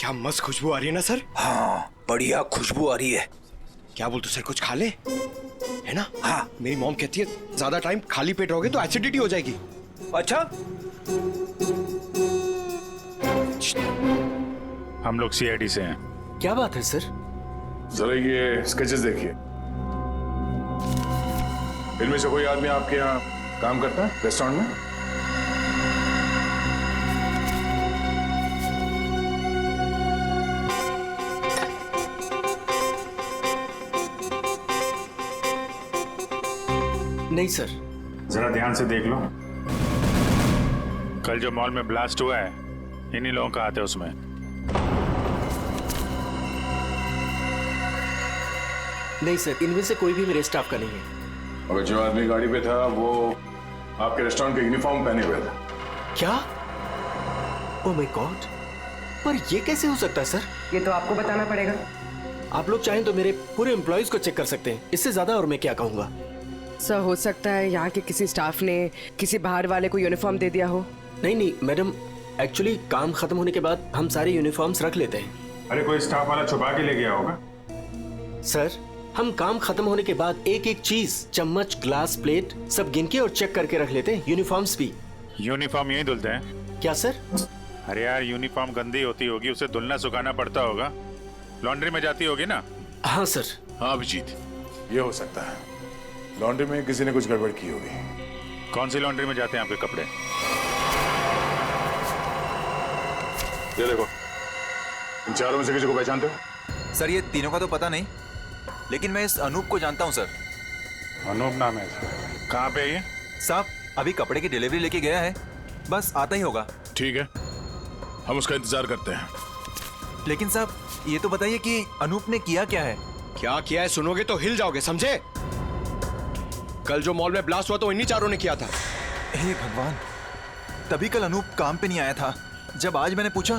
क्या मस्त खुशबू आ रही है ना सर। हाँ बढ़िया खुशबू आ रही है। क्या बोलते सर, कुछ खा ले, है ना? हाँ मेरी मॉम कहती है ज्यादा टाइम खाली पेट रहोगे तो एसिडिटी हो जाएगी। अच्छा हम लोग सीआईडी से हैं। क्या बात है सर? जरा ये स्केचेस देखिए। इनमें से कोई आदमी आपके यहाँ काम करता है रेस्टोरेंट में? नहीं सर। जरा ध्यान से देख लो। कल जो मॉल में ब्लास्ट हुआ है इन्हीं लोगों का हाथ है उसमें। नहीं सर, इनमें से कोई भी मेरे स्टाफ का नहीं है। और जो आदमी गाड़ी पे था वो आपके रेस्टोरेंट का यूनिफॉर्म पहने हुए था। क्या? ओह माय गॉड, पर ये कैसे हो सकता है सर? ये तो आपको बताना पड़ेगा। आप लोग चाहें तो मेरे पूरे एम्प्लॉइज को चेक कर सकते हैं, इससे ज्यादा और मैं क्या कहूँगा। सर हो सकता है यहाँ के किसी स्टाफ ने किसी बाहर वाले को यूनिफॉर्म दे दिया हो। नहीं नहीं मैडम, एक्चुअली काम खत्म होने के बाद हम सारे यूनिफॉर्म्स रख लेते हैं। अरे कोई स्टाफ वाला छुपा के ले गया होगा। सर हम काम खत्म होने के बाद एक एक चीज, चम्मच, ग्लास, प्लेट सब गिन के और चेक करके रख लेते हैं। यूनिफॉर्म्स भी। यूनिफॉर्म यही धुलते हैं क्या सर? अरे यार यूनिफॉर्म गंदी होती होगी, उसे धुलना सुखाना पड़ता होगा, लॉन्ड्री में जाती होगी ना। हाँ सर। हाँ अभिजीत, ये हो सकता है लॉन्ड्री में किसी ने कुछ गड़बड़ की होगी। कौन सी लॉन्ड्री में जाते हैं आपके कपड़े? ये देखो, इन चारों में से किसी को पहचानते हो? सर ये तीनों का तो पता नहीं, लेकिन मैं इस अनूप को जानता हूँ सर। अनूप नाम है इसका। कहाँ पे है ये? साहब अभी कपड़े की डिलीवरी लेके गया है, बस आता ही होगा। ठीक है, हम उसका इंतजार करते हैं। लेकिन साहब ये तो बताइए कि अनूप ने किया क्या है? क्या किया है सुनोगे तो हिल जाओगे, समझे? कल जो मॉल में ब्लास्ट हुआ तो इन्हीं चारों ने किया था। हे भगवान, तभी कल अनूप काम पे नहीं आया था। जब आज मैंने पूछा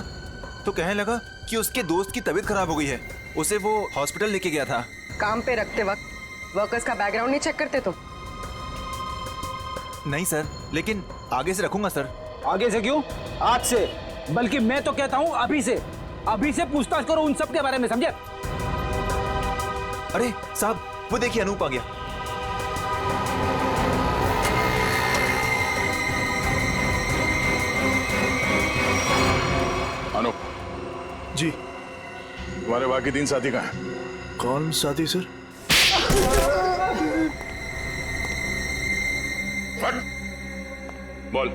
तो कहने लगा कि उसके दोस्त की तबीयत खराब हो गई है, उसे वो हॉस्पिटल लेके गया था। काम पे रखते वक्त वर्कर्स का बैकग्राउंड नहीं चेक करते तो? नहीं सर, लेकिन आगे से रखूंगा सर। आगे से क्यों, आज से। बल्कि मैं तो कहता हूँ अभी से पूछताछ करो उन सब के बारे में, समझे? अरे साहब वो देखिए अनूप आ गया। अनूप जी। तुम्हारे बाकी 3 साथी कहाँ हैं? कौन साथी सर? फट बोल,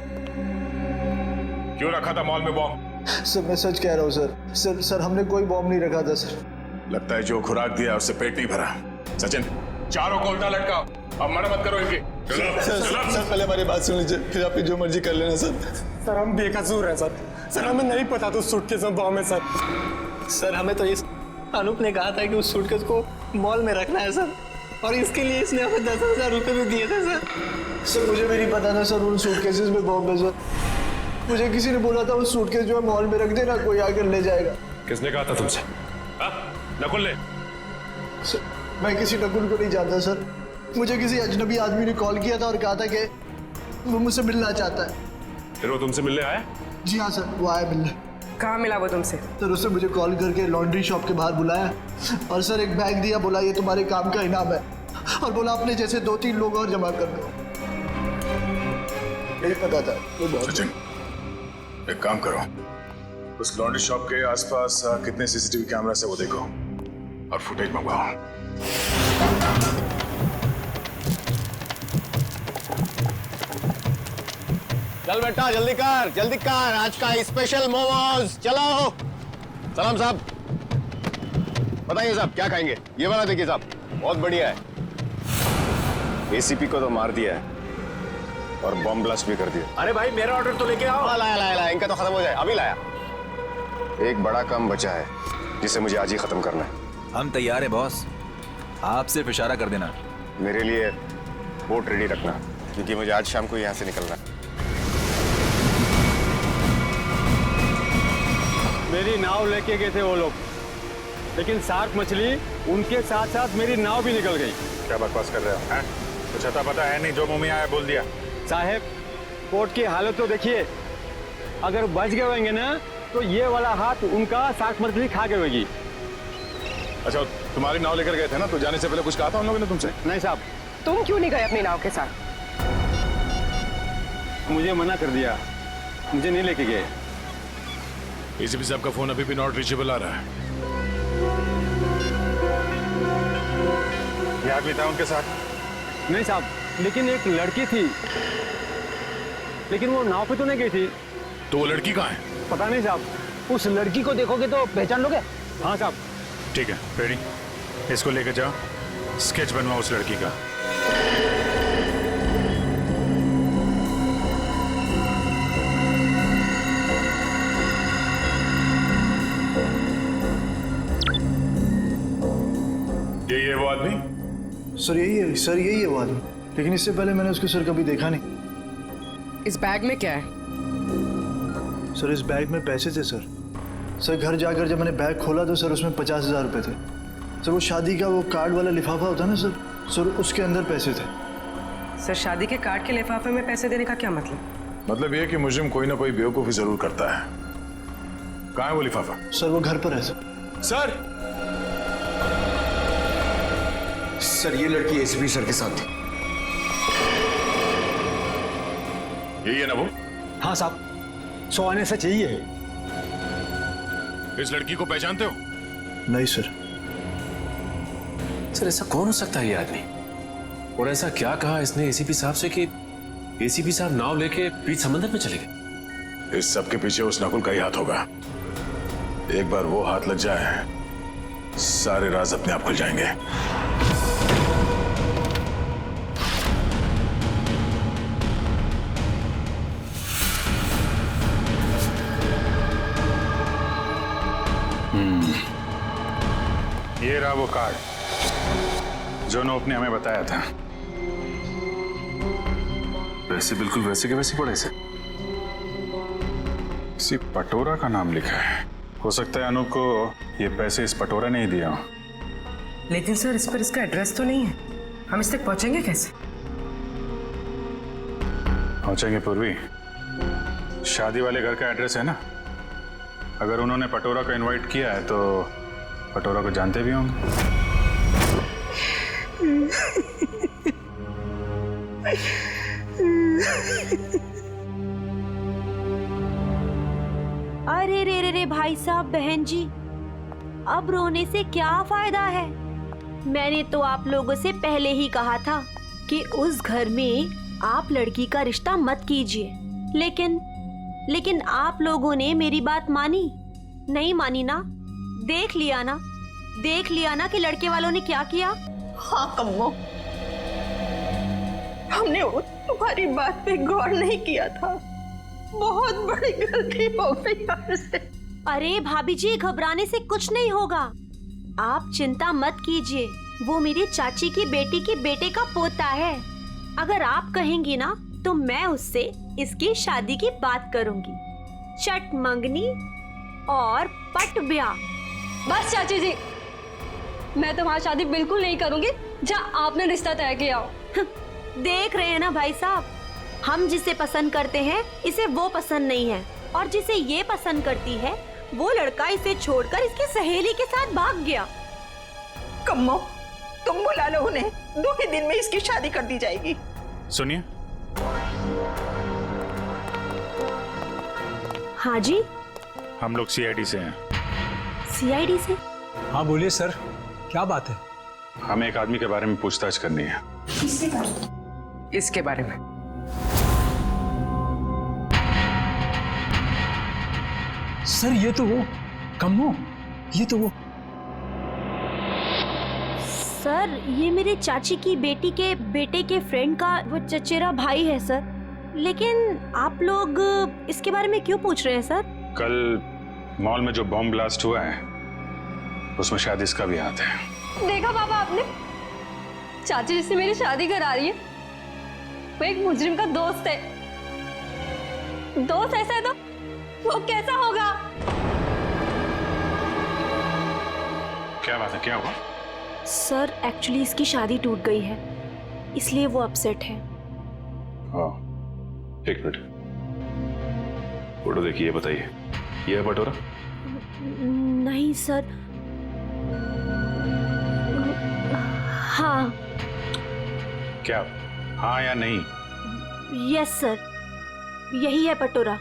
क्यों रखा था मॉल में बॉम्ब? सर मैं सच कह रहा हूँ सर। सर हमने कोई बॉम्ब नहीं रखा था सर। लगता है जो खुराक दिया उससे पेट नहीं भरा। सचिन, चारों को उल्टा लटकाओ, अब मना मत करो इनकी। सर पहले हमारी बात सुन लीजिए, फिर आप जो मर्जी कर लेना सर। सर हम बेकसूर हैं सर। सर हमें नहीं पता था उस सूटकेस में बॉम्ब है सर। सर हमें तो इस अनूप ने कहा था कि उस सूटकेस को मॉल में रखना है सर, और इसके लिए इसने हमें 10,000 रुपये भी दिए थे सर। सर मुझे भी नहीं पता था सर उन सूटकेसेस में बॉम्ब है सर। मुझे किसी ने बोला था उस सूटकेस जो है मॉल में रख देना, कोई आकर ले जाएगा। किसने कहा था तुमसे? नकुल ने? सर मैं किसी नकुल को नहीं जानता सर। मुझे किसी अजनबी आदमी ने कॉल किया था और कहा था कि वो मुझसे मिलना चाहता है। फिर वो तुमसे मिलने आया? जी हाँ सर, वो आया मिलने। कहाँ मिला वो तुमसे? सर उसने मुझे कॉल करके लॉन्ड्री शॉप के बाहर बुलाया और सर एक बैग दिया, बोला ये तुम्हारे काम का इनाम है, और बोला अपने जैसे 2-3 लोग और जमा कर दो। नहीं पता था। सचिन एक काम करो, उस लॉन्ड्री शॉप के आसपास कितने सीसीटीवी कैमरा है वो देखो और फुटेज मंगवाओ। चल बेटा जल्दी कर, आज का स्पेशल मोमोज। चलो सलाम साहब, बताइए साहब क्या खाएंगे? ये वाला देखिए साहब, बहुत बढ़िया है। एसीपी को तो मार दिया है और बॉम्ब ब्लास्ट भी कर दिया। अरे भाई मेरा ऑर्डर तो लेके आओ। लाया, इनका तो खत्म हो जाए, अभी लाया। एक बड़ा काम बचा है जिसे मुझे आज ही खत्म करना है। हम तैयार है बॉस, आप सिर्फ इशारा कर देना। मेरे लिए बोट रेडी रखना, क्योंकि मुझे आज शाम को यहाँ से निकलना है। मेरी नाव लेके गए थे वो लोग, लेकिन शार्क मछली उनके साथ साथ मेरी नाव भी निकल गई। क्या बकवास कर रहे हो हैं? कुछ अता पता है नहीं, जो मुंह में आया बोल दिया। साहब बोट की हालत तो देखिए, अगर बच गए होंगे ना तो ये वाला हाथ उनका शार्क मछली खा गई होगी। अच्छा, तुम्हारी नाव लेकर गए थे ना, तो जाने से पहले कुछ कहा था उन लोगों ने तुमसे? नहीं साहब, तुम क्यों नहीं गए अपनी नाव के साथ? मुझे मना कर दिया, मुझे नहीं लेके गए। एसीपी साहब का फोन अभी भी नॉट रीचेबल आ रहा है। ये आदमी था उनके साथ? नहीं साहब, लेकिन एक लड़की थी, लेकिन वो नाव पे तो नहीं गई थी। तो वो लड़की कहाँ है? पता नहीं साहब। उस लड़की को देखोगे तो पहचान लोगे? हाँ साहब। ठीक है, रेडी, इसको लेकर जाओ, स्केच बनवाओ उस लड़की का। यही है वो आदमी? सर यही है, सर यही है वो आदमी, लेकिन इससे पहले मैंने उसको सर कभी देखा नहीं। इस बैग में क्या है? सर इस बैग में पैसे थे सर। सर घर जाकर जब मैंने बैग खोला तो सर उसमें 50,000 रुपये थे। सर वो शादी का वो कार्ड वाला लिफाफा होता है ना सर, उसके अंदर पैसे थे। सर शादी के कार्ड के लिफाफे में पैसे देने का क्या मतलब? मतलब ये कि मुजरिम कोई ना कोई बेवकूफ़ी जरूर करता है। कहाँ है वो लिफाफा? सर वो घर पर है सर। सर ये लड़की एसीपी सर के साथ थी। यही है ना वो? हाँ साहब, 100 आने से चाहिए। इस लड़की को पहचानते हो? नहीं सर। सर ऐसा कौन हो सकता है ये आदमी? और ऐसा क्या कहा इसने एसीपी साहब से कि एसीपी साहब नाव लेके बीच समंदर में चले गए? इस सब के पीछे उस नकुल का ही हाथ होगा। एक बार वो हाथ लग जाए, सारे राज अपने आप खुल जाएंगे। ये रहा वो कार्ड जो नोप ने हमें बताया था। वैसे बिल्कुल वैसे के वैसे पड़े से। किसी पटोरा का नाम लिखा है। हो सकता है अनूप को ये पैसे इस पटोरा ने ही दिया हो। लेकिन सर इस पर इसका एड्रेस तो नहीं है, हम इस तक पहुंचेंगे कैसे? पहुंचेंगे पूर्वी, शादी वाले घर का एड्रेस है ना। अगर उन्होंने पटोरा को इनवाइट किया है तो पटोरा को जानते भी होंगे। अरे रे रे रे भाई साहब, बहन जी, अब रोने से क्या फायदा है? मैंने तो आप लोगों से पहले ही कहा था कि उस घर में आप लड़की का रिश्ता मत कीजिए, लेकिन आप लोगों ने मेरी बात मानी नहीं? मानी ना? देख लिया ना कि लड़के वालों ने क्या किया। हाँ कम्मो, हमने तुम्हारी बात पे गौर नहीं किया था। बहुत बड़ी गलती हो गई हमसे। अरे भाभी जी, घबराने से कुछ नहीं होगा, आप चिंता मत कीजिए। वो मेरी चाची की बेटी के बेटे का पोता है। अगर आप कहेंगी ना तो मैं उससे इसकी शादी की बात करूंगी। चट मंगनी और पट ब्याह। बस चाची जी, मैं तुम्हारी शादी बिल्कुल नहीं करूंगी जहाँ आपने रिश्ता तय किया हो। देख रहे हैं ना भाई साहब, हम जिसे पसंद करते हैं इसे वो पसंद नहीं है, और जिसे ये पसंद करती है वो लड़का इसे छोड़कर इसकी सहेली के साथ भाग गया। कम्मो, तुम बुला लो उन्हें, 2 ही दिन में इसकी शादी कर दी जाएगी। सुनिए। हाँ जी, हम लोग सीआईडी से हैं। सीआईडी से? हाँ बोलिए सर, क्या बात है? हमें एक आदमी के बारे में पूछताछ करनी है। इसके बारे में? सर ये तो वो कम्मो, ये तो वो। सर ये मेरे चाची की बेटी के बेटे के फ्रेंड का वो चचेरा भाई है सर। लेकिन आप लोग इसके बारे में क्यों पूछ रहे हैं सर? कल मॉल में जो बॉम्ब ब्लास्ट हुआ है उसमें शायद इसका भी हाथ है। देखा पापा आपने, चाची जिससे मेरी शादी करा रही है वो एक मुजरिम का दोस्त है। दोस्त ऐसा है तो वो कैसा होगा? क्या बात है, क्या हुआ? सर एक्चुअली इसकी शादी टूट गई है, इसलिए वो अपसेट है। हाँ, एक मिनट, फोटो देखिए, बताइए। ये है पटोरा? नहीं सर। हाँ। क्या हाँ या नहीं? यस सर, यही है पटोरा।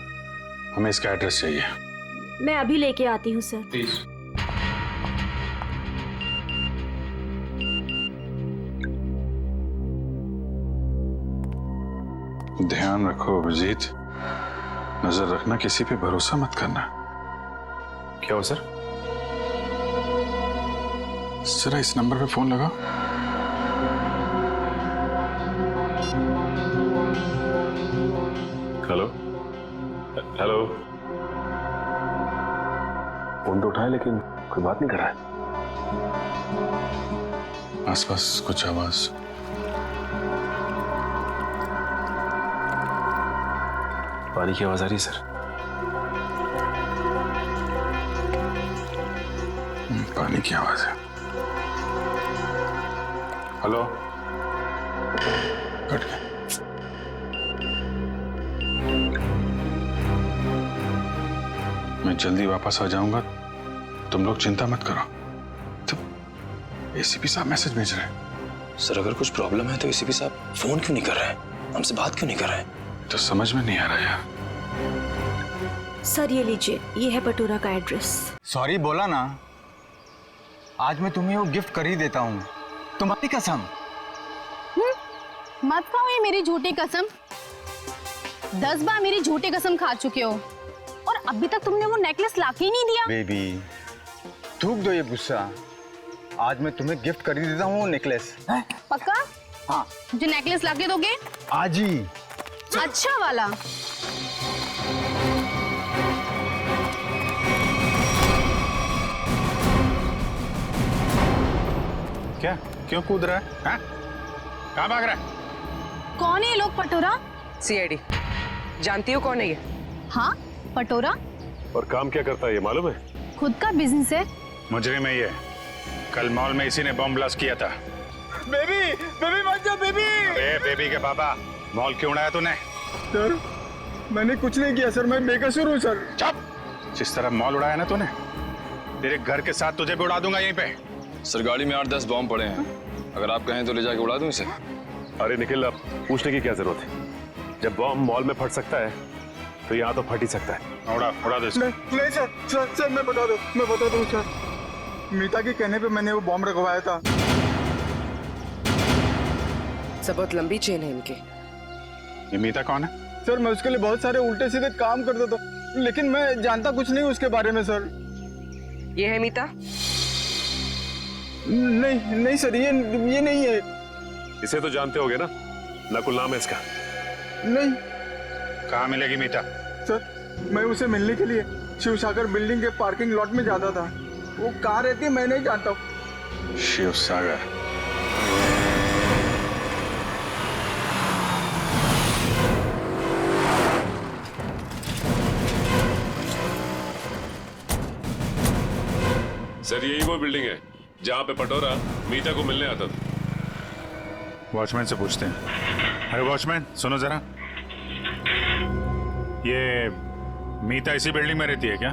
हमें इसका एड्रेस चाहिए। मैं अभी लेके आती हूँ सर। प्लीज। ध्यान रखो अभिजीत, नजर रखना, किसी पे भरोसा मत करना। क्या हो सर? जरा इस नंबर पे फोन लगाओ। Hello hello. फोन तो उठाए लेकिन कोई बात नहीं कर रहा है। आसपास कुछ आवाज? पानी की आवाज आ रही है सर। पानी की आवाज है। हेलो, कट गया। मैं जल्दी वापस आ जाऊंगा, तुम लोग चिंता मत करो। तो एसीपी साहब मैसेज भेज रहे हैं। सर अगर कुछ प्रॉब्लम है तो एसीपी साहब फोन क्यों नहीं कर रहे हैं, हमसे बात क्यों नहीं कर रहे हैं? तो समझ में नहीं आ रहा यार। सर ये लीजिए, ये है पटोरा का एड्रेस। सॉरी बोला ना, आज मैं तुम्हें वो गिफ्ट कर ही देता हूँ, तुम्हारी कसम। मत खाओ ये मेरी झूठी कसम। 10 बार मेरी झूठी कसम खा चुके हो और अभी तक तुमने वो नेकलेस लाके ही नहीं दिया। बेबी थूक दो ये गुस्सा, आज मैं तुम्हें गिफ्ट कर ही देता हूँ वो नेकलेस। पक्का? हाँ। मुझे नेकलेस लाके दोगे? आज ही। अच्छा वाला। क्या क्यों कूद रहा है? हाँ? कहाँ भाग रहा है? कौन है ये लोग? पटोरा? सीआईडी। जानती हो कौन है ये? हाँ पटोरा। और काम क्या करता है ये मालूम है? खुद का बिजनेस है। मुजरिम है ये, कल मॉल में इसी ने बम ब्लास्ट किया था। बेबी बेबी मत जा बेबी। ए बेबी के पापा, मॉल क्यों उड़ाया तूने? सर मैंने कुछ नहीं किया सर, मैं बेकसूर हूँ सर। चुप! जिस तरह मॉल उड़ाया ना तूने, तेरे घर के साथ तुझे भी उड़ा दूंगा यहीं पे। सर गाड़ी में 8-10 बॉम्ब पड़े हैं, अगर आप कहें तो ले जाके उड़ा दूं इसे। अरे निखिल, अब पूछने की क्या जरूरत है? जब बॉम्ब मॉल में फट सकता है तो यहाँ तो फट ही सकता है। उड़ा दो इसको। नहीं सर मैं बता दूं सर, मीता के कहने पे मैंने वो बॉम्ब रखवाया था। सब बहुत लंबी चेन है इनके। ये मीता कौन है? सर मैं उसके लिए बहुत सारे उल्टे सीधे काम करता था, लेकिन मैं जानता कुछ नहीं उसके बारे में सर। ये है मीता? नहीं सर, ये नहीं है। इसे तो जानते होगे ना, नकुल नाम है इसका। नहीं। कहाँ मिलेगी मीता? सर मैं उसे मिलने के लिए शिवसागर बिल्डिंग के पार्किंग लॉट में जाता था, वो कहाँ रहती है मैं नहीं जानता हूँ। शिवसागर? सर यही वो बिल्डिंग है जहाँ पे पटोरा मीता को मिलने आता था। वॉचमैन से पूछते हैं। अरे वॉचमैन सुनो जरा, ये मीता इसी बिल्डिंग में रहती है क्या?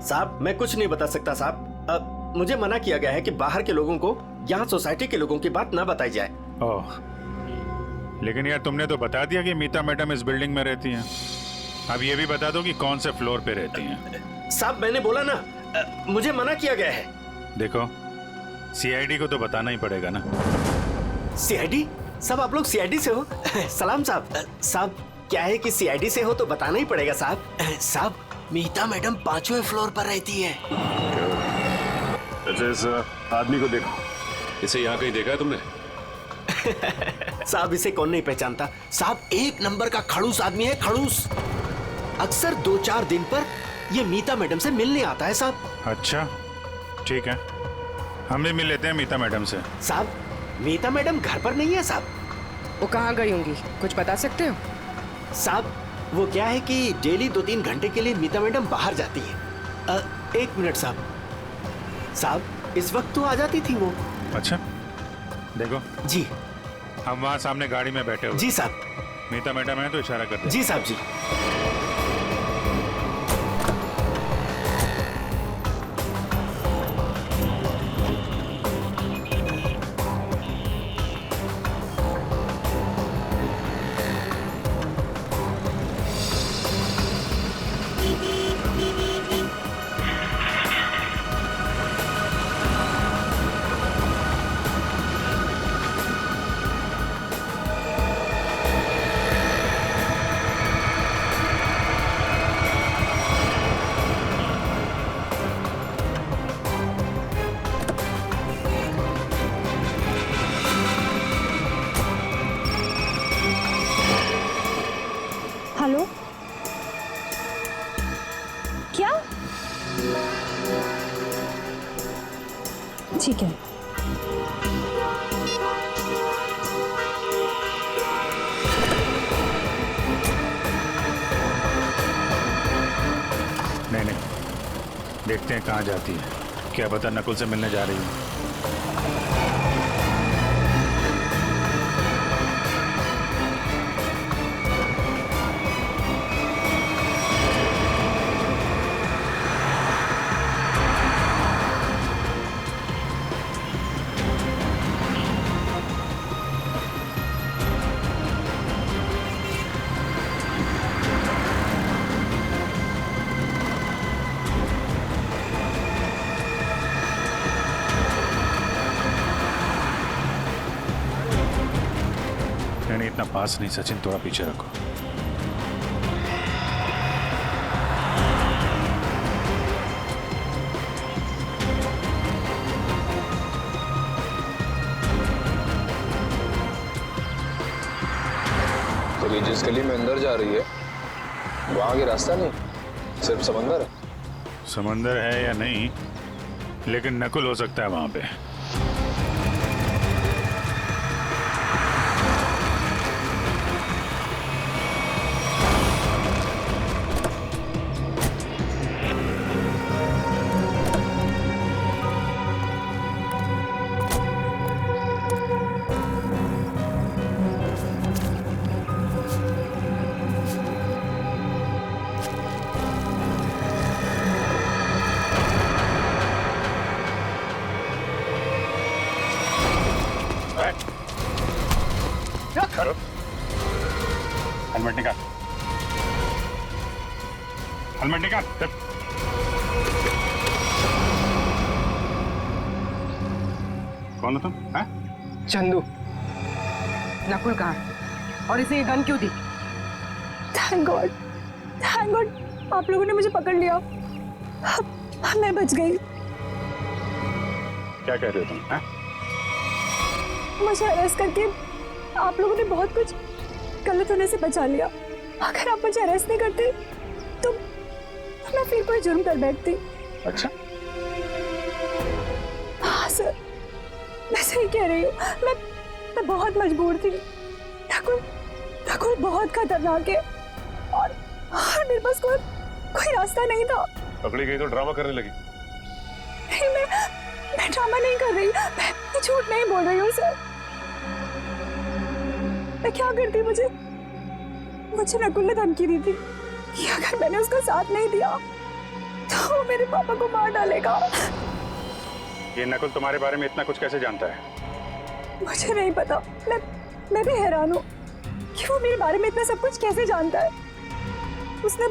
साहब मैं कुछ नहीं बता सकता साहब, मुझे मना किया गया है कि बाहर के लोगों को यहाँ सोसाइटी के लोगों की बात ना बताई जाए। ओह, लेकिन यार तुमने तो बता दिया कि मीता मैडम इस बिल्डिंग में रहती हैं। अब ये भी बता दो कि कौन से फ्लोर पे रहती हैं। साहब मैंने बोला ना, मुझे मना किया गया है। देखो सीआईडी को तो बताना ही पड़ेगा ना। सीआईडी? सब आप लोग सीआईडी से हो? सलाम साहब। साहब क्या है कि सीआईडी से हो तो बताना ही पड़ेगा साहब। साहब मीता मैडम 5वें फ्लोर पर रहती है। अच्छा, इस आदमी को देखो, इसे यहाँ कहीं देखा है तुमने? साहब इसे कौन नहीं पहचानता साहब, 1 नंबर का खड़ूस आदमी है, खड़ूस। अक्सर 2-4 दिन पर ये मीता मैडम से मिलने आता है साहब। अच्छा ठीक है, हम भी मिल लेते हैं मीता मैडम से। साहब मीता मैडम घर पर नहीं है साहब। वो कहाँ गई होंगी, कुछ बता सकते हो? साहब वो क्या है कि डेली 2-3 घंटे के लिए मीता मैडम बाहर जाती है। 1 मिनट साहब, साहब इस वक्त तो आ जाती थी वो। अच्छा देखो जी, हम वहाँ सामने गाड़ी में बैठे हुए। जी साहब। मीता मैडम है तो इशारा कर दो। जी साहब जी। हेलो, क्या? ठीक है। नहीं, देखते हैं कहाँ जाती है। क्या पता नकुल से मिलने जा रही है। नहीं, इतना पास नहीं सचिन, थोड़ा पीछे रखो। तो ये जिस गली में अंदर जा रही है वो आगे रास्ता नहीं, सिर्फ समंदर है। समंदर है या नहीं, लेकिन नकुल हो सकता है वहां पे। हेलमेट निकाल, हेलमेट निकाल। कौन हो तुम? चंदू। नकुल कहाँ है और इसे ये गन क्यों दी? थैंक गॉड, थैंक गॉड, आप लोगों ने मुझे पकड़ लिया। मैं बच गई। क्या कह रहे हो तुम? मुझे अरेस्ट करके आप लोगों ने बहुत कुछ गलत होने से बचा लिया। अगर आप मुझे अरेस्ट नहीं करते तो मैं फिर कोई जुर्म कर बैठती। अच्छा, हाँ सर, मैं सही कह रही हूँ। मैं बहुत मजबूर थी। नकुल बहुत खतरनाक है और मेरे पास कोई रास्ता नहीं था। पकड़ी गई तो ड्रामा करने लगी। नहीं, मैं ड्रामा नहीं कर रही, मैं झूठ नहीं बोल रही हूँ सर। मैं क्या करती, मुझे नकुल ने धमकी दी थी कि अगर मैंने उसका साथ नहीं दिया तो वो मेरे पापा को मार डालेगा। ये नकुल तुम्हारे बारे में इतना कुछ कैसे जानता है? मुझे नहीं पता, मैं भी हैरान हूँ कि वो मेरे बारे में इतना सब कुछ कैसे जानता है। उसने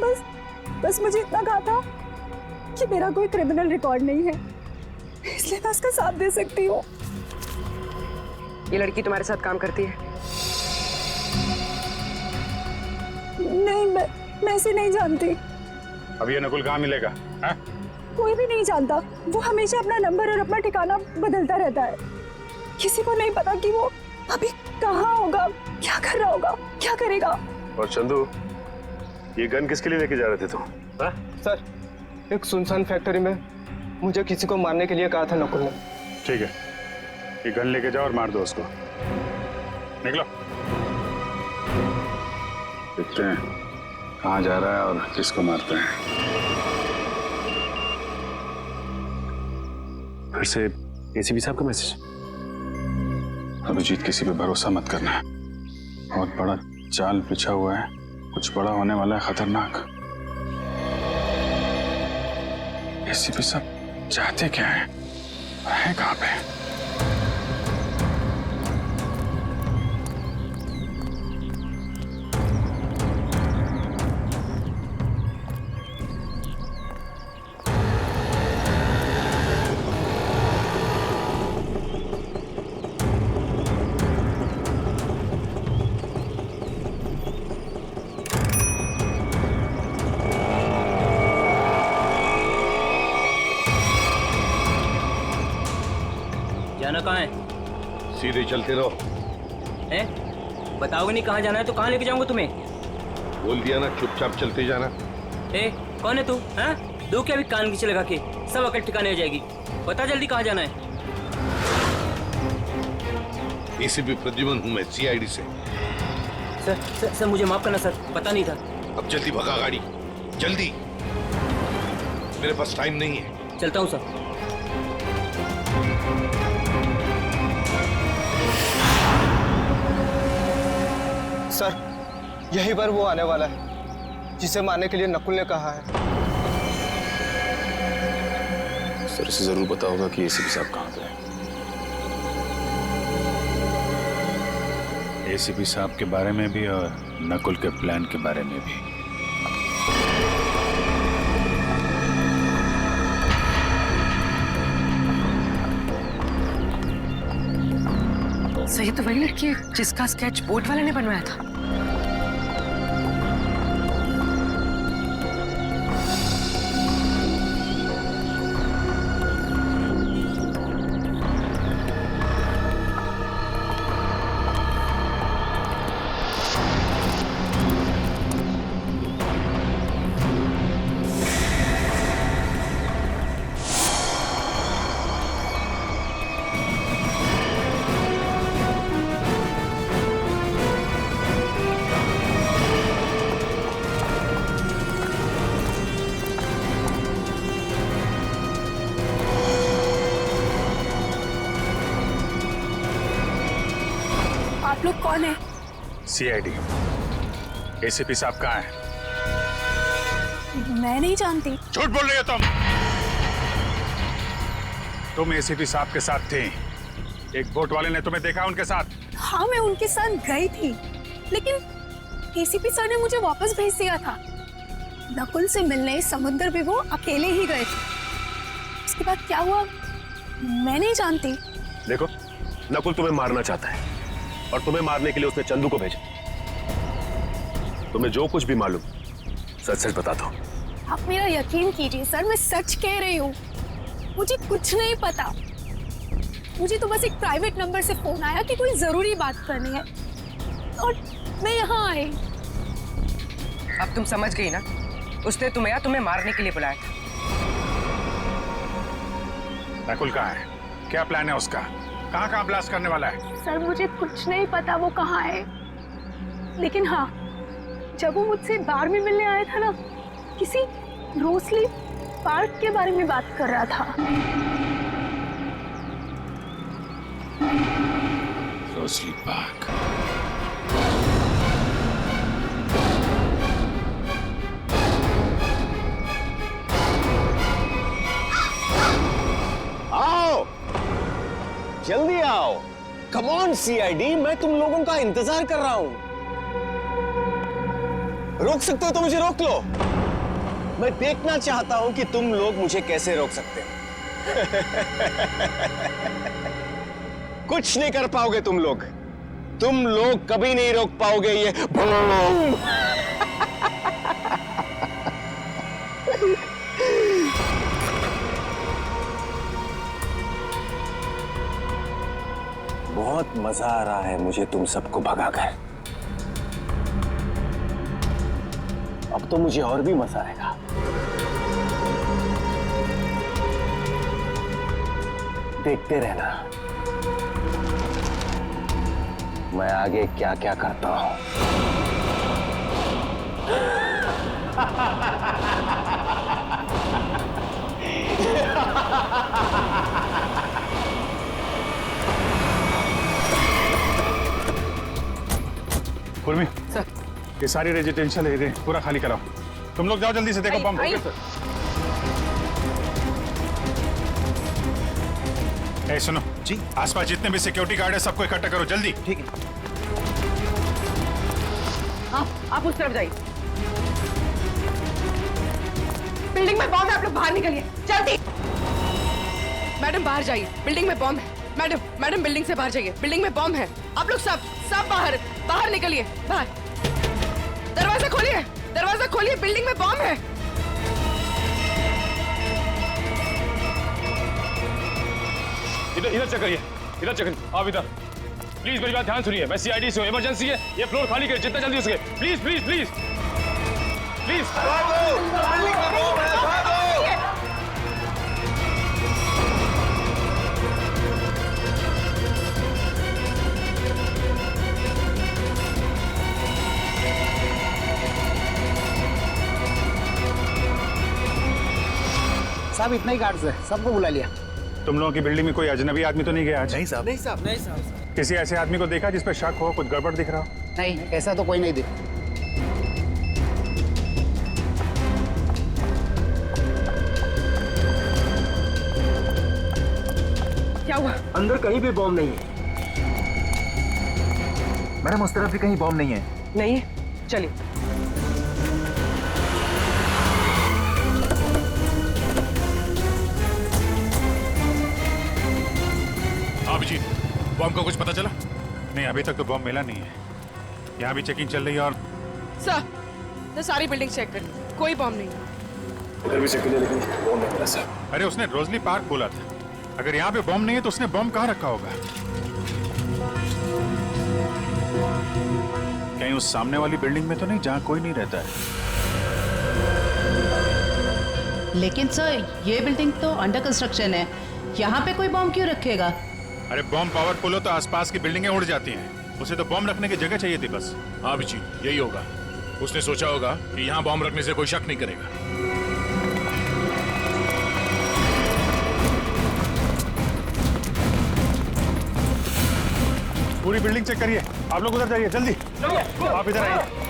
बस मुझे इतना कहा था कि मेरा कोई क्रिमिनल रिकॉर्ड नहीं है, इसलिए मैं उसका साथ दे सकती हूँ। ये लड़की तुम्हारे साथ काम करती है? नहीं, मैं इसे नहीं जानती। अब ये नकुल कहाँ मिलेगा? कोई भी नहीं जानता। वो हमेशा अपना नंबर और अपना ठिकाना बदलता रहता है। किसी को नहीं पता कि वो अभी कहाँ होगा, क्या कर रहा होगा, क्या करेगा। और चंदू, ये गन किसके लिए लेके जा रहे थे तुम? सर, एक सुनसान फैक्ट्री में मुझे किसी को मारने के लिए कहा था नकुल ने। ठीक है, ये गन लेके जाओ और मार दो उसको। निकलो, देखते हैं कहाँ जा रहा है और किसको मारते हैं। फिर से एसीपी साहब का मैसेज। अभिजीत, किसी पे भरोसा मत करना है, बहुत बड़ा जाल बिछा हुआ है, कुछ बड़ा होने वाला है, खतरनाक। एसीपी साहब चाहते क्या है कहाँ पे? जाना कहाँ है? सीधे चलते रहो। हैं? बताओगे नहीं कहाँ जाना है तो कहाँ लेके जाऊंगा तुम्हें? बोल दिया ना, चुपचाप चलते जाना। ए, कौन है तू? हाँ? दो क्या भी कान नीचे लगा के सब अकल ठिकाने हो जाएगी। बता जल्दी कहाँ जाना है? एसीपी प्रद्युमन हूँ मैं, सीआईडी से। सर मुझे माफ करना सर, पता नहीं था। अब जल्दी भगा गाड़ी, जल्दी, मेरे पास टाइम नहीं है। चलता हूँ सर। सर यही बार वो आने वाला है जिसे मारने के लिए नकुल ने कहा है। सर इसे जरूर पता होगा कि एसीपी साहब कहाँ पे हैं। एसीपी साहब के बारे में भी और नकुल के प्लान के बारे में भी। सही तो वही लड़की है जिसका स्केच बोर्ड वाले ने बनवाया था। आप लोग कौन है? सीआईडी। एसीपी साहब कहाँ हैं? मैं नहीं जानती। झूठ बोल रही हो तुम एसीपी साहब के साथ थी। एक बोट वाले ने तुम्हें देखा उनके साथ? हाँ मैं उनके साथ गई थी, लेकिन एसीपी सर ने मुझे वापस भेज दिया था। नकुल से मिलने समुद्र भी वो अकेले ही गए थे। उसके बाद क्या हुआ मैं नहीं जानती। देखो, नकुल तुम्हें मारना चाहता है और तुम्हें मारने के लिए उसने चंदू को भेजा। तुम्हें जो कुछ भी मालूम सच सच बता दो। आप मेरा यकीन कीजिए सर, मैं सच कह रही हूँ। मुझे कुछ नहीं पता। मुझे तो बस एक प्राइवेट नंबर से फोन आया कि कोई जरूरी बात करनी है और मैं यहाँ आई। अब तुम समझ गई ना, उसने तुम्हें मारने के लिए बुलाया था। नकुल कहाँ है? क्या प्लान है उसका? कहाँ ब्लास्ट करने वाला है? सर मुझे कुछ नहीं पता वो कहाँ है, लेकिन हाँ जब वो मुझसे बार में मिलने आया था ना, किसी रोसली पार्क के बारे में बात कर रहा था। Rosalie park. आओ, जल्दी आओ। कम ऑन सीआईडी, मैं तुम लोगों का इंतजार कर रहा हूं। रोक सकते हो तो मुझे रोक लो। मैं देखना चाहता हूं कि तुम लोग मुझे कैसे रोक सकते हो। कुछ नहीं कर पाओगे तुम लोग कभी नहीं रोक पाओगे ये बूम। बहुत मजा आ रहा है मुझे तुम सबको भगाकर। अब तो मुझे और भी मजा आएगा। देखते रहना मैं आगे क्या क्या करता हूं। कुर्मी, ये सारी रेजिडेंशियल एरिया पूरा खाली कराओ। तुम लोग जाओ जल्दी से, देखो बम। ए सुनो जी, आसपास जितने भी सिक्योरिटी गार्ड है सबको इकट्ठा करो जल्दी। ठीक है। आप उस तरफ जाइए। बिल्डिंग में बॉम्ब है, आप लोग बाहर निकलिए जल्दी। मैडम बाहर जाइए, बिल्डिंग में बॉम्ब है। मैडम बिल्डिंग से बाहर जाइए, बिल्डिंग में बॉम्ब है। आप लोग सब बाहर निकलिए। बाहर दरवाजा खोलिए, बिल्डिंग में बॉम्ब है। इधर चेक करिए, आप इधर प्लीज मेरी बात ध्यान सुनिए। मैं सीआईडी से हूँ, इमरजेंसी है, ये फ्लोर खाली करिए जितना जल्दी हो सके। Please please please. प्लीज साहब इतना ही गार्ड्स है, सबको बुला लिया। तुम लोगों की बिल्डिंग में कोई अजनबी आदमी तो नहीं गया आज? नहीं साहब। नहीं साहब, नहीं साहब। किसी ऐसे आदमी को देखा जिस पे शक हो, कुछ गड़बड़ दिख रहा हो? नहीं, ऐसा तो कोई नहीं दिख। क्या हुआ? अंदर कहीं भी बॉम्ब नहीं है। मैडम उस तरफ भी कहीं बॉम्ब नहीं है। नहीं है, चलिए। अभिजीत, बॉम्ब का कुछ पता चला? नहीं, अभी तक तो बॉम्ब मिला नहीं है। यहाँ भी चेकिंग चल रही है और सर, तो सारी बिल्डिंग चेक कर, कोई बॉम्ब नहीं। इधर भी चेक किया लेकिन बॉम्ब नहीं मिला सर। अरे उसने रोजली पार्क बोला था। अगर यहाँ पे बॉम्ब नहीं है तो उसने बॉम्ब कहाँ रखा होगा? कहीं उस सामने वाली बिल्डिंग में तो नहीं जहाँ कोई नहीं रहता है? लेकिन सर ये बिल्डिंग तो अंडर कंस्ट्रक्शन है, यहाँ पे कोई बॉम्ब क्यों रखेगा? अरे बॉम्ब पावरफुल हो तो आसपास की बिल्डिंगें उड़ जाती हैं। उसे तो बॉम्ब रखने की जगह चाहिए थी बस। हाँ अभिजीत, यही होगा। उसने सोचा होगा कि यहाँ बॉम्ब रखने से कोई शक नहीं करेगा। पूरी बिल्डिंग चेक करिए। आप लोग उधर जाइए, जल्दी। आप इधर आइए।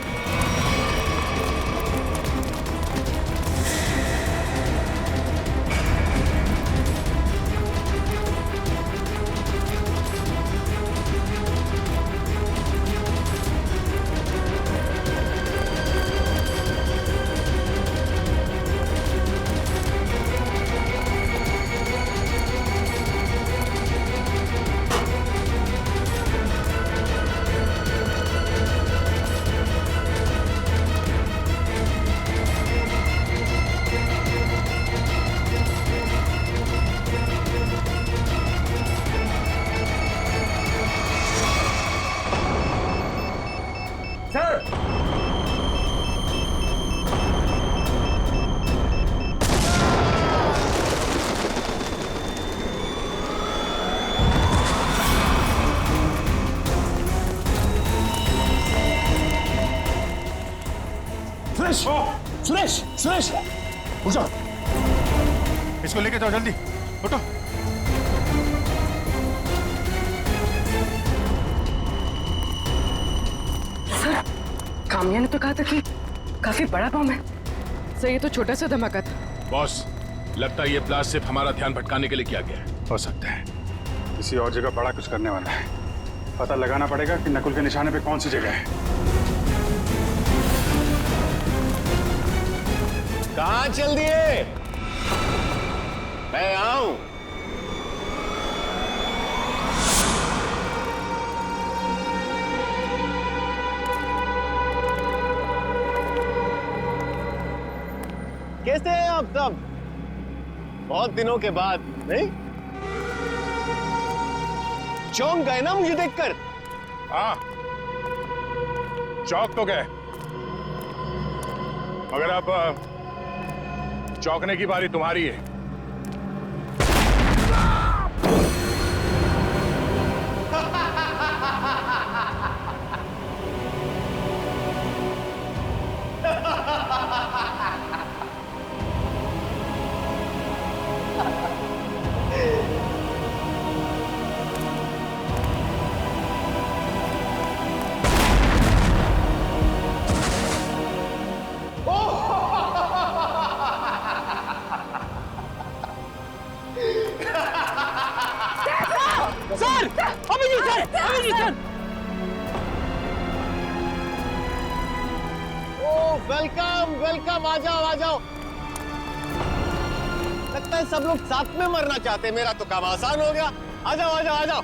सुरेश, सुरेश, उठ जाओ। इसको लेके जाओ, जल्दी उठो। सर, काम्या ने तो कहा था कि काफी बड़ा बॉम्ब है। सर ये तो छोटा सा धमाका था। बॉस, लगता है ये ब्लास्ट सिर्फ हमारा ध्यान भटकाने के लिए किया गया है। हो सकता है किसी और जगह बड़ा कुछ करने वाला है। पता लगाना पड़ेगा कि नकुल के निशाने पे कौन सी जगह है। कहाँ चल दिए? मैं आऊं। कैसे हैं आप सब? बहुत दिनों के बाद, नहीं? चौंक गए ना मुझे देखकर? हाँ, चौंक तो गए, मगर अब चौंकने की बारी तुम्हारी है। वेलकम वेलकम, आ जाओ आ जाओ। लगता है सब लोग साथ में मरना चाहते हैं। मेरा तो काम आसान हो गया। आ जाओ आ जाओ आ जाओ।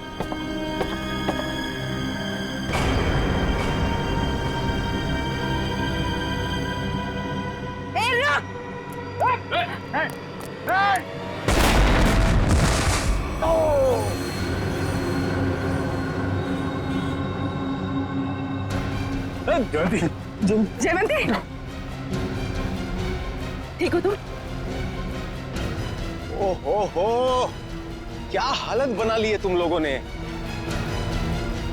जयवंती, ठीक हो तुम? ओहो, क्या हालत बना ली है तुम लोगों ने।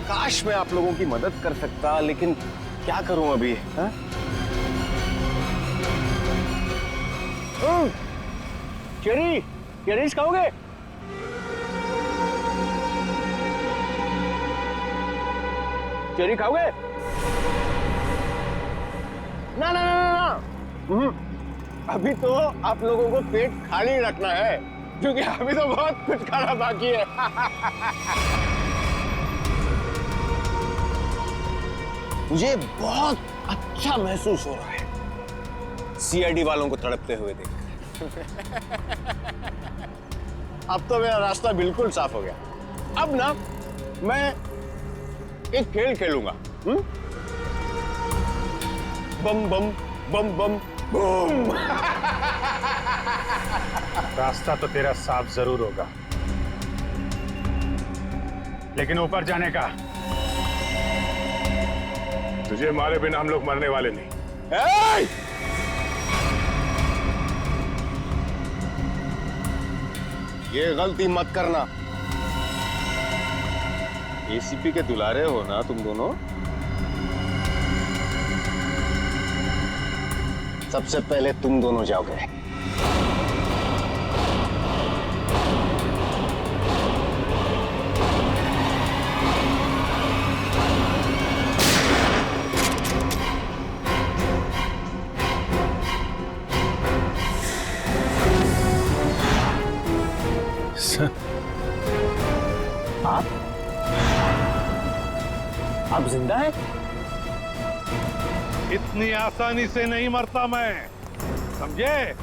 काश मैं आप लोगों की मदद कर सकता, लेकिन क्या करूं अभी। चेरीज खाओगे? चेरी खाओगे? ना ना ना ना, अभी तो आप लोगों को पेट खाली रखना है, क्योंकि अभी तो बहुत कुछ खाना बाकी है। मुझे बहुत अच्छा महसूस हो रहा है सीआईडी वालों को तड़पते हुए देखकर। अब तो मेरा रास्ता बिल्कुल साफ हो गया। अब ना मैं एक खेल खेलूंगा। बम बम बम बम बूम। रास्ता तो तेरा साफ जरूर होगा, लेकिन ऊपर जाने का तुझे मारे बिना हम लोग मरने वाले नहीं। ये गलती मत करना। एसीपी के दुलारे हो ना तुम दोनों। सबसे पहले तुम दोनों जाओगे। आप जिंदा हैं? इतनी आसानी से नहीं मरता मैं, समझे?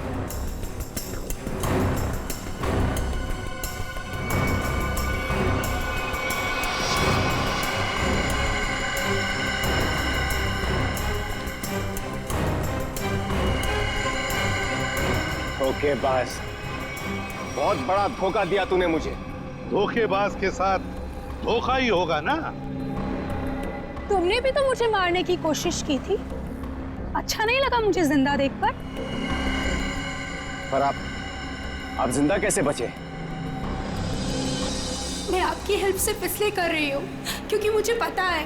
धोखेबाज, बहुत बड़ा धोखा दिया तूने मुझे। धोखेबाज के साथ धोखा ही होगा ना। तुमने भी तो मुझे मारने की कोशिश की थी। अच्छा नहीं लगा मुझे जिंदा देखकर। पर आप जिंदा कैसे बचे? मैं आपकी हेल्प सिर्फ इसलिए कर रही हूँ क्योंकि मुझे पता है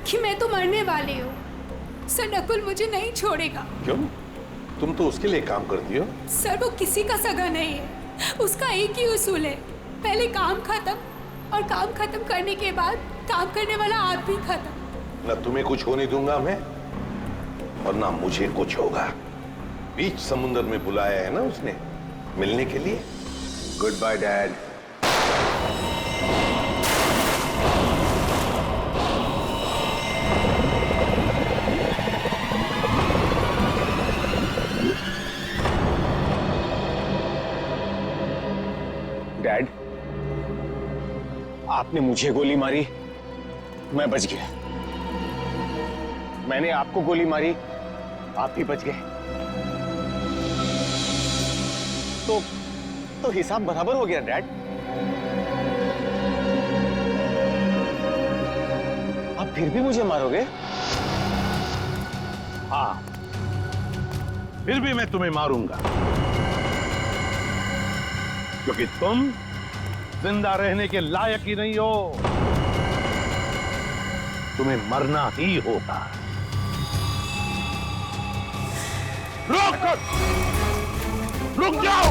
कि मैं तो मरने वाली हूँ। सर नकुल मुझे नहीं छोड़ेगा। क्यों? तुम तो उसके लिए काम करती हो। सर वो किसी का सगा नहीं है, उसका एक ही उसूल है, पहले काम खत्म और काम खत्म करने के बाद काम करने वाला आदमी खत्म। न तुम्हें कुछ होने दूंगा मैं, और ना मुझे कुछ होगा। बीच समुद्र में बुलाया है ना उसने मिलने के लिए। Good bye dad. डैड, आपने मुझे गोली मारी, मैं बच गया। मैंने आपको गोली मारी, आप ही बच गए। तो हिसाब बराबर हो गया डैड। आप फिर भी मुझे मारोगे? हाँ, फिर भी मैं तुम्हें मारूंगा, क्योंकि तुम जिंदा रहने के लायक ही नहीं हो। तुम्हें मरना ही होगा। रुक जाओ।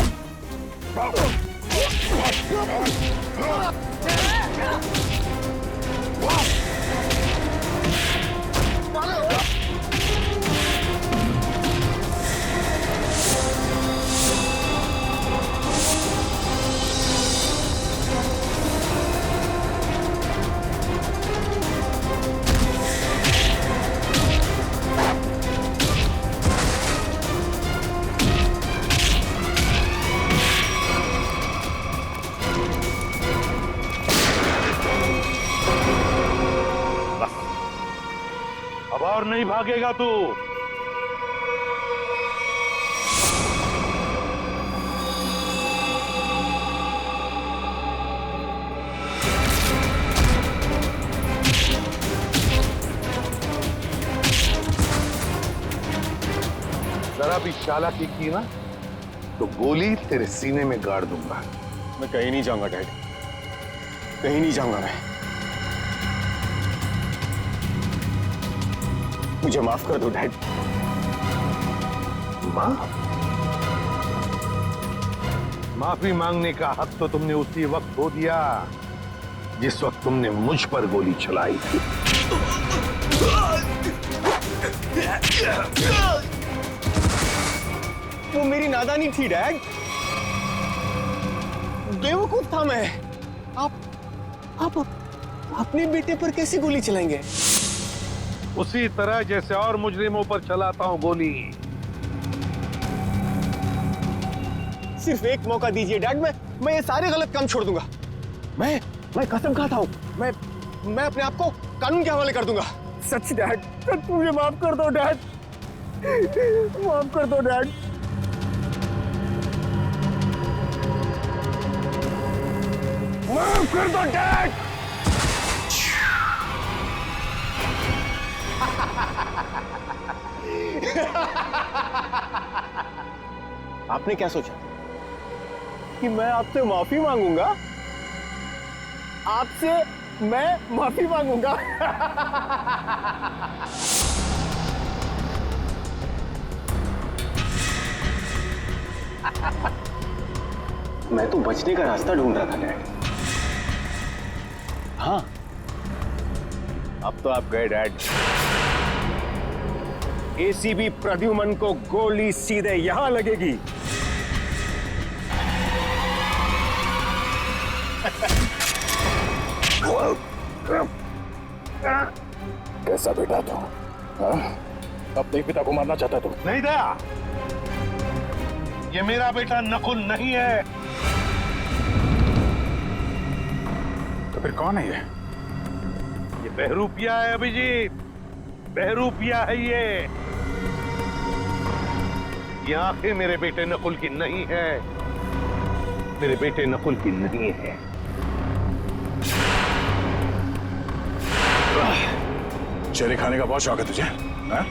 और नहीं भागेगा तू। जरा भी चालाकी की ना तो गोली तेरे सीने में गाड़ दूंगा। मैं कहीं नहीं जाऊंगा डैड, कहीं नहीं जाऊंगा मैं। मुझे माफ कर दो डैड। माफी मांगने का हक तो तुमने उसी वक्त खो दिया जिस वक्त तुमने मुझ पर गोली चलाई थी। वो मेरी नादानी थी डैड, बेवकूफ था मैं। आप अपने बेटे पर कैसे गोली चलाएंगे? उसी तरह जैसे और मुजरिमों पर चलाता हूं गोली। सिर्फ एक मौका दीजिए डैड, मैं ये सारे गलत काम छोड़ दूंगा। मैं कसम खाता हूं, मैं अपने आप को कानून के हवाले कर दूंगा। सच डैड, सच मुझे माफ कर दो डैड, माफ कर दो डैड। माफ कर दो डैड। आपने क्या सोचा कि मैं आपसे माफी मांगूंगा? आपसे मैं माफी मांगूंगा? मैं तो बचने का रास्ता ढूंढ रहा था डैड। हाँ, अब तो आप गए डैड। एसीपी प्रद्युमन को गोली सीधे यहां लगेगी। कैसा बेटा तू? अपने पिता को मारना चाहता तू? नहीं दया, ये मेरा बेटा नकुल नहीं है। तो फिर कौन है ये? ये बहरूपिया है अभिजीत, बहरूपिया है ये। आंखें मेरे बेटे नकुल की नहीं है, मेरे बेटे नकुल की नहीं है। चेहरे खाने का बहुत शौक है तुझे, हाँ?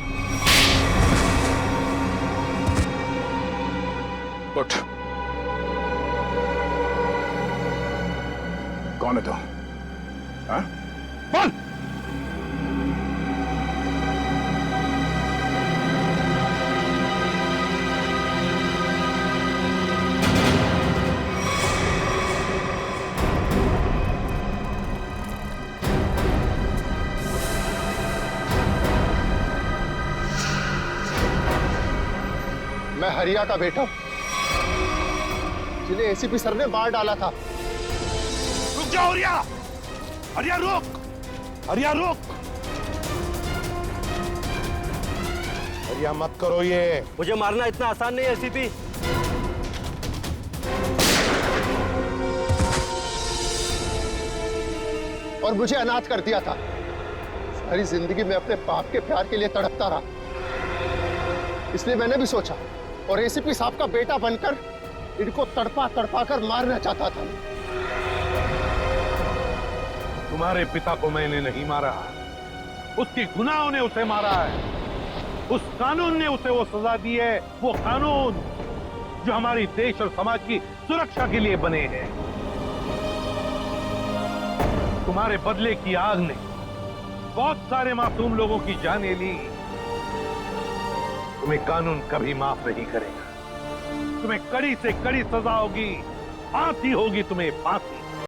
उठ। कौन है तू? हाँ? बोल। मैं हरिया का बेटा हूं, जिन्हें एसीपी सर ने मार डाला था। रुक जाओ हरिया, हरिया रुक, हरिया रुक, हरिया मत करो ये। मुझे मारना इतना आसान नहीं है एसीपी। और मुझे अनाथ कर दिया था। सारी जिंदगी में अपने बाप के प्यार के लिए तड़पता रहा, इसलिए मैंने भी सोचा और एसीपी साहब का बेटा बनकर इनको तड़पा तड़पा कर मारना चाहता था। तुम्हारे पिता को मैंने नहीं मारा, उसके गुनाहों ने उसे मारा है। उस कानून ने उसे वो सजा दी है, वो कानून जो हमारी देश और समाज की सुरक्षा के लिए बने हैं। तुम्हारे बदले की आग ने बहुत सारे मासूम लोगों की जानें ली। तुम्हें कानून कभी माफ नहीं करेगा, तुम्हें कड़ी से कड़ी सजा होगी, फांसी होगी तुम्हें, फांसी।